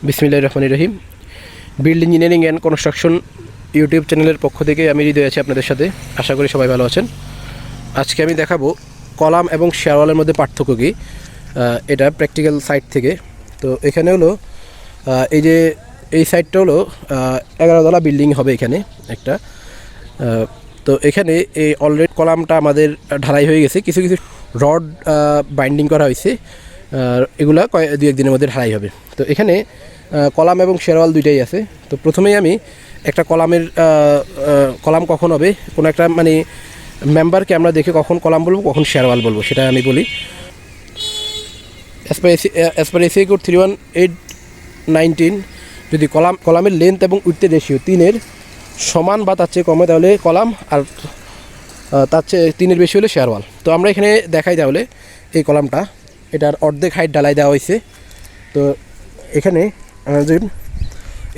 বিসমিল্লাহির রহমানির রহিম। Build engineering and construction YouTube চ্যানেলের পক্ষ থেকে আমি হৃদয় আছি আপনাদের সাথে। আশা করি সবাই ভালো আছেন। আজকে আমি দেখাবো কলাম এবং শেয়ার ওয়ালের মধ্যে পার্থক্য কী, এটা প্র্যাকটিক্যাল সাইট থেকে। তো এখানে হলো এই সাইটটা হলো 11 তলা বিল্ডিং হবে এখানে একটা। তো এখানে এই অলরেডি কলামটা আমাদের ঢালাই হয়ে গেছে, কিছু কিছু রড বাইন্ডিং করা হয়েছে, এগুলা দু এক দিনের মধ্যে ঢালাই হবে। তো এখানে কলাম এবং শেয়ারওয়াল দুইটাই আছে। তো প্রথমেই আমি একটা কলাম কখন হবে, কোনো একটা মানে মেম্বারকে আমরা দেখে কখন কলাম বলবো কখন শেয়ারওয়াল বলবো সেটা আমি বলি। অ্যাজ পার ACI কোড 31819 যদি কলামের লেন্থ এবং উইডথের রেশিও 3-এর সমান বা তার চেয়ে কমে তাহলে কলাম, আর তার চেয়ে 3-এর বেশি হলে শেয়ারওয়াল। তো আমরা এখানে দেখাই তাহলে এই কলামটা, এটার অর্ধেক হাইট ঢালাই দেওয়া হয়েছে। তো এখানে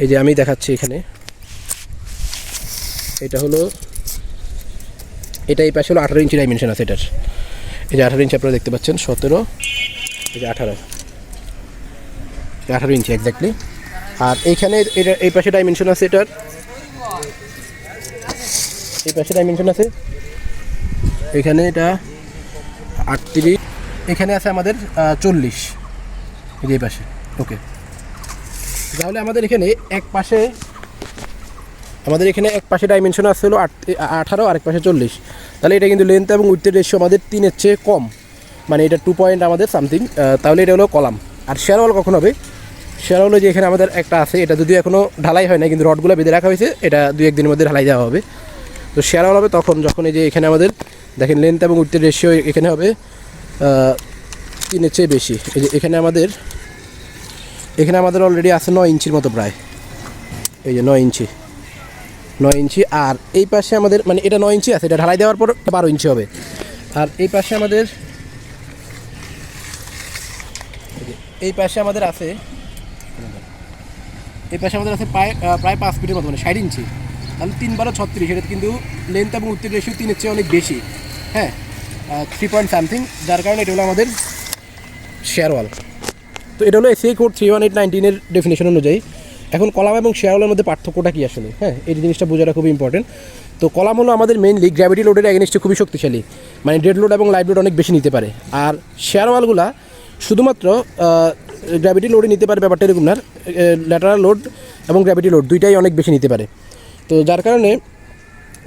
এই যে আমি দেখাচ্ছি, এখানে এটা হলো এই পাশে হলো 18 ইঞ্চি ডাইমেনশন আছে এটার। এই যে 18 ইঞ্চি আপনারা দেখতে পাচ্ছেন, 17, এই যে 18 ইঞ্চি এক্স্যাক্টলি। আর এইখানে এই পাশে ডাইমেনশন আছে এটার, এই পাশে ডাইমেনশন আছে এখানে এটা 38, এখানে আছে আমাদের 40, এই যে এই পাশে। ওকে, তাহলে আমাদের এখানে এক পাশে ডাইমেনশন আছে হলো 18 আর এক পাশে 40। তাহলে এটা কিন্তু লেন্থ এবং উইডথের রেশিও আমাদের 3-এর চেয়ে কম, মানে এটা 2 পয়েন্ট আমাদের সামথিং। তাহলে এটা হলো কলাম। আর শেয়ারওয়াল কখন হবে? শেয়ারওয়াল যে এখানে আমাদের একটা আছে, এটা যদিও এখনও ঢালাই হয় না, কিন্তু রডগুলো বেঁধে রাখা হয়েছে, এটা 2-1 দিনের মধ্যে ঢালাই দেওয়া হবে। তো শেয়ারওয়াল হবে যখন এই যে এখানে আমাদের দেখেন লেন্থ এবং উইডথের রেশিও এখানে হবে 3-এর চেয়ে বেশি। এই যে এখানে আমাদের অলরেডি আছে 9 ইঞ্চির মতো প্রায়, এই যে 9 ইঞ্চি। আর এই পাশে আমাদের মানে এটা 9 ইঞ্চি আছে, এটা ঢালাই দেওয়ার পর 12 ইঞ্চি হবে। আর এই পাশে আমাদের আছে প্রায় 5 ফিটের মতো, মানে 60 ইঞ্চি। তাহলে 3-12 36, এটা কিন্তু লেন্থ এবং উইডথের রেশিও 3-এর চেয়ে অনেক বেশি, হ্যাঁ, 3 পয়েন্ট সামথিং, যার কারণে এটা হলো আমাদের শেয়ারওয়াল। তো এটা হলো ACI কোড 31819-এর ডেফিনেশন অনুযায়ী। এখন কলাম এবং শেয়ারওয়ালের মধ্যে পার্থক্যটা কী আসলে, হ্যাঁ, এই জিনিসটা বোঝাটা খুবই ইম্পর্টেন্ট। তো কলাম হলো আমাদের মেইনলি গ্র্যাভিটি লোডের এগেনস্টে খুবই শক্তিশালী, মানে ডেড লোড এবং লাইভ লোড অনেক বেশি নিতে পারে। আর শেয়ারওয়ালগুলা শুধুমাত্র গ্র্যাভিটি লোডে নিতে পারে, ব্যাপারটা এরকম না, ল্যাটারাল লোড এবং গ্র্যাভিটি লোড দুইটাই অনেক বেশি নিতে পারে। তো যার কারণে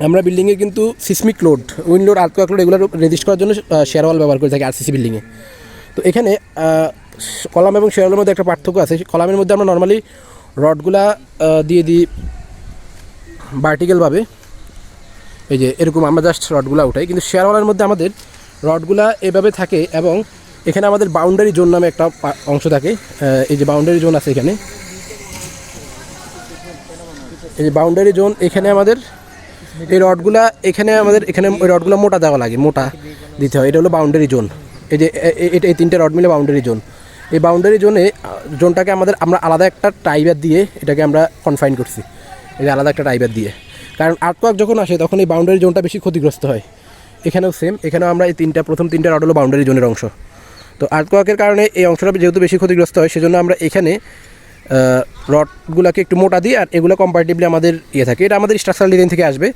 আমরা বিল্ডিংয়ে কিন্তু seismic load, wind load, earthquake load এগুলো রেজিস্ট করার জন্য শেয়ারওয়াল ব্যবহার করে থাকি RCC বিল্ডিংয়ে। তো এখানে কলাম এবং শেয়ারওয়ালের মধ্যে একটা পার্থক্য আছে। কলামের মধ্যে আমরা নর্মালি রডগুলা দিয়ে দিই ভার্টিক্যালভাবে, এই যে এরকম আমরা জাস্ট রডগুলা উঠাই, কিন্তু শেয়ারওয়ালের মধ্যে আমাদের রডগুলা এভাবে থাকে এবং এখানে আমাদের বাউন্ডারি জোন নামে একটা অংশ থাকে। এই যে বাউন্ডারি জোন আছে এখানে, এই যে বাউন্ডারি জোন, এখানে আমাদের এই রডগুলা এখানে ওই রডগুলো মোটা দেওয়া লাগে, মোটা দিতে হয়, এটা হলো বাউন্ডারি জোন। এই যে এই 3টে রড মিলে বাউন্ডারি জোন। এই বাউন্ডারি জোনটাকে আমরা আলাদা একটা টাইবার দিয়ে এটাকে আমরা কনফাইন করছি, এই যে আলাদা একটা টাইবার দিয়ে। কারণ আর্থকোয়েক যখন আসে তখন এই বাউন্ডারি জোনটা বেশি ক্ষতিগ্রস্ত হয়। এখানেও সেম, এখানেও আমরা এই প্রথম তিনটা রড হলো বাউন্ডারি জোনের অংশ। তো আর্থকোয়েকের কারণে এই অংশটা যেহেতু বেশি ক্ষতিগ্রস্ত হয়, সেজন্য আমরা এখানে রডগুলোকে একটু মোটা দিই, আর এগুলো কম্পারেটিভলি আমাদের থাকে। এটা আমাদের স্ট্রাকচারাল ডিজাইন থেকে আসবে।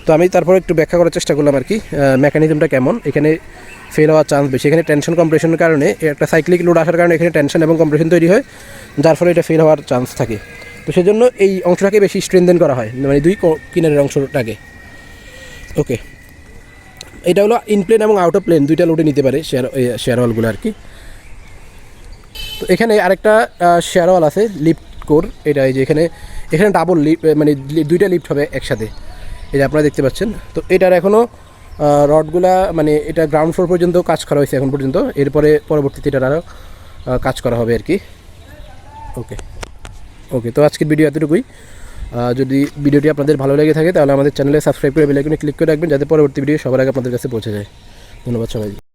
তো আমি তারপরে একটু ব্যাখ্যা করার চেষ্টা করলাম আর কি, মেকানিজমটা কেমন। এখানে ফেল হওয়ার চান্স বেশি, এখানে টেনশন কম্প্রেশনের কারণে, একটা সাইক্লিক লোড আসার কারণে এখানে টেনশন এবং কম্প্রেশন তৈরি হয়, যার ফলে এটা ফেল হওয়ার চান্স থাকে। তো সেজন্য এই অংশটাকে বেশি স্ট্রেনথেন করা হয়, মানে দুই কিনারের অংশটাকে। ওকে, এটা হলো ইনপ্লেন এবং আউট অফ প্লেন দুইটা লোডে নিতে পারে শেয়ারওয়ালগুলো আর কি। তো এখানে আরেকটা শেয়ারওয়াল আছে লিফট কোর, এটা এই যে এখানে ডাবল লিফট, মানে দুইটা লিফট হবে একসাথে, এই যে আপনারা দেখতে পাচ্ছেন। তো এটার এখনও রডগুলা মানে এটা গ্রাউন্ড ফ্লোর পর্যন্ত কাজ করা হয়েছে এখন পর্যন্ত, এরপরে পরবর্তীতে এটার আরও কাজ করা হবে আর কি। ওকে, তো আজকের ভিডিও এতটুকুই। যদি ভিডিওটি আপনাদের ভালো লেগে থাকে তাহলে আমাদের চ্যানেলে সাবস্ক্রাইব করে বেল আইকনে ক্লিক করে রাখবেন, যাতে পরবর্তী ভিডিও সবার আগে আপনাদের কাছে পৌঁছে যায়। ধন্যবাদ সবাই।